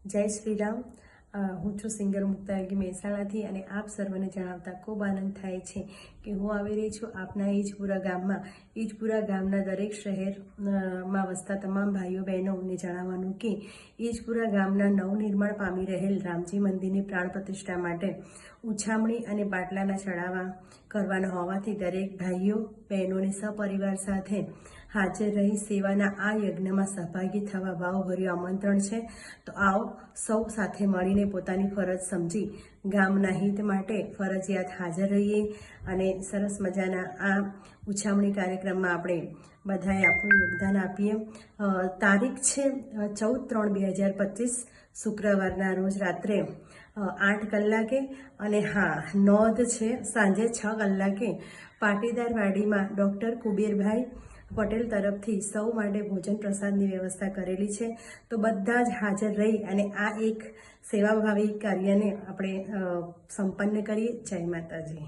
જય શ્રી રામ। હું છું સિંગર મુક્તા યોગી મહેસાણાથી અને આપ સર્વને જણાવતા ખૂબ આનંદ થાય છે કે હું આવી રહી છું આપના ઈજપુરા ગામમાં। ઈજપુરા ગામના દરેક શહેરમાં વસતા તમામ ભાઈઓ બહેનોને જણાવવાનું કે ઈજપુરા ગામના નવનિર્માણ પામી રહેલ રામજી મંદિરની પ્રાણ પ્રતિષ્ઠા માટે ઉછામણી અને બાટલાના ચડાવવા કરવાના હોવાથી દરેક ભાઈઓ બહેનોને સપરિવાર સાથે હાજર રહી સેવાના આ યજ્ઞમાં સહભાગી થવા ભાવભર્યું આમંત્રણ છે। તો આવો સૌ સાથે મળીને પોતાની ફરજ સમજી ગામના હિત માટે ફરજિયાત હાજર રહીએ અને સરસ મજાના આ ઉછામણી કાર્યક્રમમાં આપણે બધાએ આપણું યોગદાન આપીએ। તારીખ છે 14/3/2025 શુક્રવારના રોજ રાત્રે 8 કલાકે અને હા નોંધ છે સાંજે 6 કલાકે પાટીદાર વાડીમાં ડૉક્ટર કુબેરભાઈ પટેલ તરફથી સૌ માટે ભોજન પ્રસાદની વ્યવસ્થા કરેલી છે। તો બધા જ હાજર રહી અને આ એક સેવાભાવી કાર્યને આપણે સંપન્ન કરીએ। જય માતાજી।